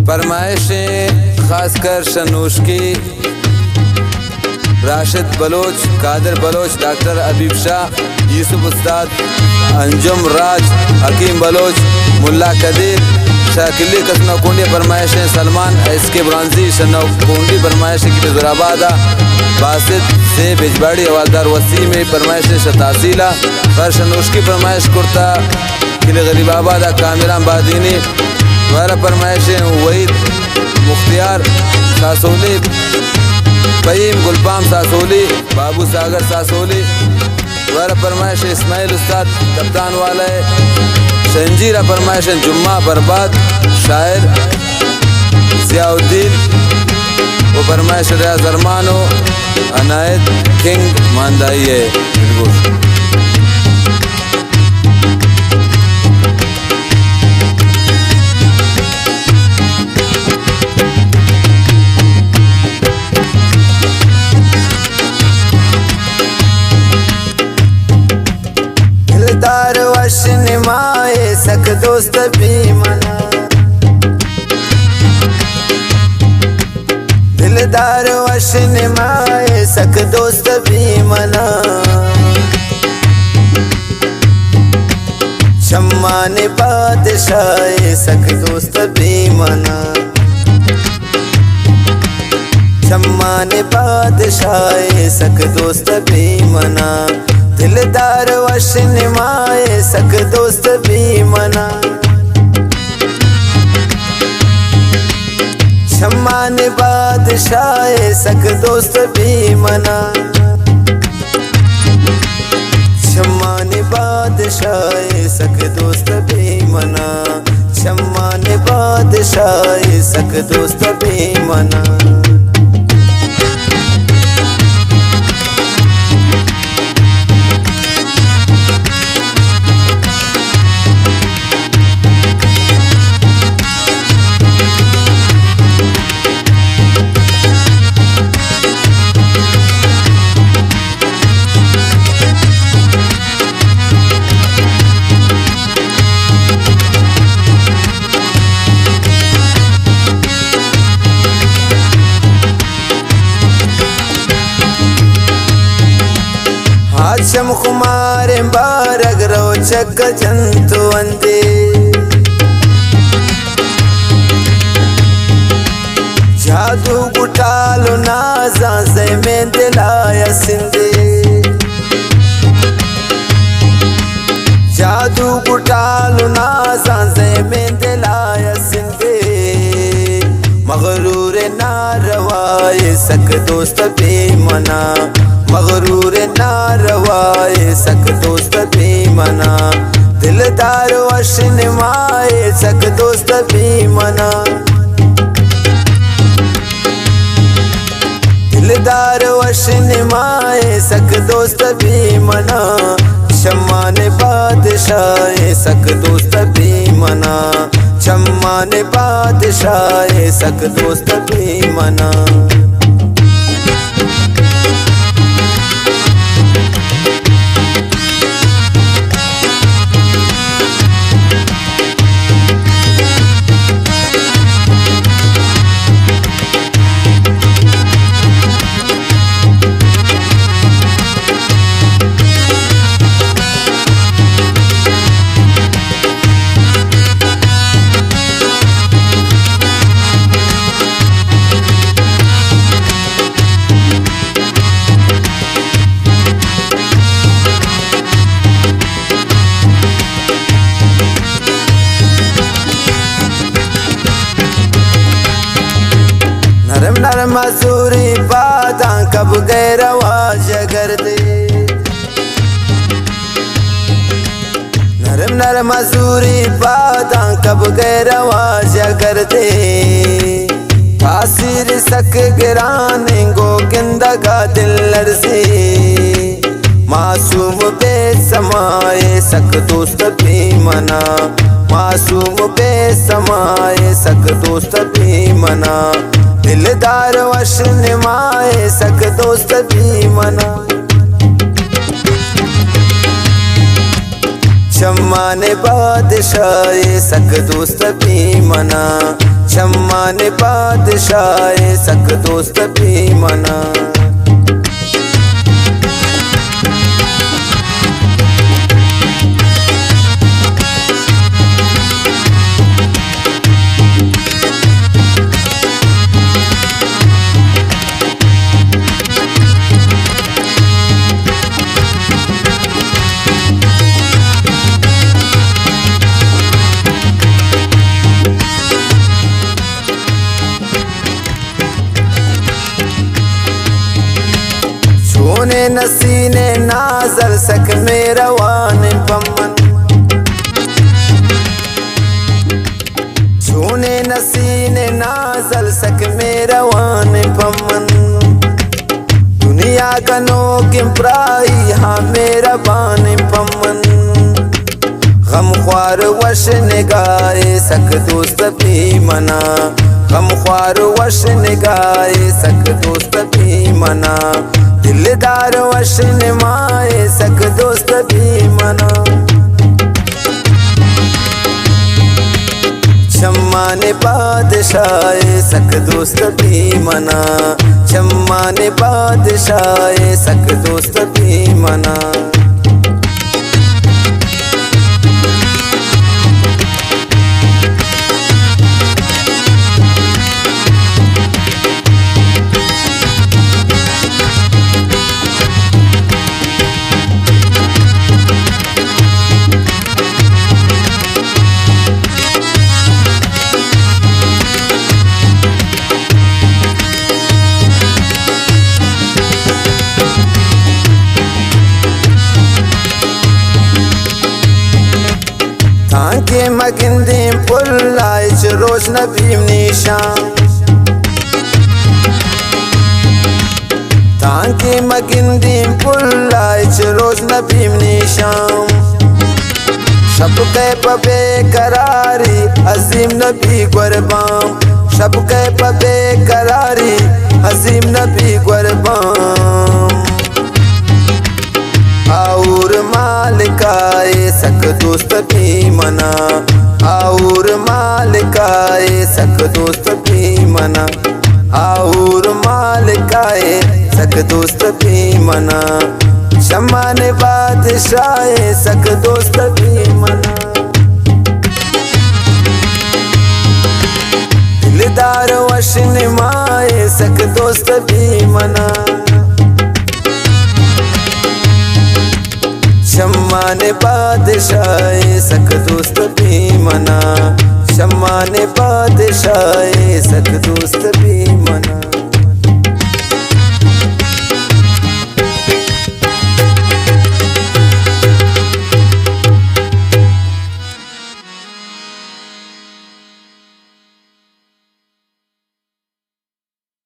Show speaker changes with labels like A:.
A: फरमाइशें खासकर शनूश की राशिद बलोच, कादिर बलोच, डॉक्टर अबीब शाह, यूसुफ उस्ताद, अंजुम राज, हकीम बलोच, मुल्ला कदीर, शाकिली कसनकुंडी फरमाइशें सलमान एसके ब्रांजी शनकुंडी फरमाइशें की ज़ुराबादा बासित से बिजबाड़ी हवालदार वसीम फरमाइशें शतासीला फरशनूश की फरमाइश कुर्ता किले गरीबाबादा कामिरान बादीनी वारा फरमाइशें वहीद मुख्तियार सासोली, फहीम गुलपाम सासोली, बाबू सागर सासोली वारा फरमाइश इस्माइल उस्ताद कप्तान वाला शंजीरा फरमाइश जुम्मा बर्बाद शायर जियाउद्दीन वो फरमाइश रियाज अरमानो अनायत किंग मानदाई है। बिल्कुल
B: दिलदार वश निमाए सक दोस्त भी मना, दिलदार वश निमाए सक दोस्त भी मना, शम्मान बादशाह सक दोस्त भी मना, शम्मान बादशाह सक दोस्त भी मना, दिलदार वश निमाए सक दोस्त भी मना, शम्मान बादशाह सक दोस्त भी मना, शम्मान बादशाह सक दोस्त भी मना, शम्मान बादशाह सक दोस्त भी मना। हाशम कुमार बारग रोचक जंतु अंदे, जादू गुटालो नाजा से में दिलाया सिंधे, जादू गुटालो नाजा से में दिलाया सिंधे, मगरूर ना रवाए सक दोस्त भी मना, मगरूर ना रवाए सक दोस्त भी मना, दिलदार वश निमाए सक दोस्त भी मना, दिलदार वश निमाए सक दोस्त भी मना, शम्मान बादशाह सक दोस्त भी मना, शम्मान बादशाह सक दोस्त भी मना। नर मजूरी बादा कब गए रवाज कर दे, नर मजूरी बादा कब गए रवाज कर दे, तासीर सक गिराने गो गिंदा का दिल से, मासूम बेसमाए सक दोस्त भी मना, मासूम बेसमाए सक दोस्त भी मना, दिलदार वश निमाए सक दोस्त भी मना, शम्मान बादशाह सक दोस्त भी मना, शम्मा ने बादशाह सक दोस्त भी मना। छूने नसीने नाजर सक मेरा वान पमन, छूने नसीने नाजर सक मेरा वान पमन। दुनिया का नोकिम प्राई हाँ मेरा बान पमन। गम ख्वार वश निगाहे सक दोस्त भी मना, गम ख्वार वश निगाहे सक दोस्त भी मना। दिलदार वश निमाए सक दोस्त भी मना। शम्मा ने बादशाह सक दोस्त भी मना, शम्मा ने बादशाह सक दोस्त भी मना। तांके मगिंदे पुल्लाई च रोज नबीम निशान, तांके मगिंदे पुल्लाई च रोज नबीम निशान। शब के पबे करारी अजीम नबी गुरबाम, शब के पबे करारी अजीम नबी गुरबाम। और मालिकाए सक दोस्त भी मना, और मालिकाए सक दोस्त भी मना, और मालिकाए सक दोस्त भी मना। शम्मा ने बादशाह सक दोस्त भी मना। दिलदार वश निमाए सक दोस्त भी मना। शम्मा ने बादशाह सक दोस्त भी मना, शम्मा ने बादशाह सक दोस्त भी मना।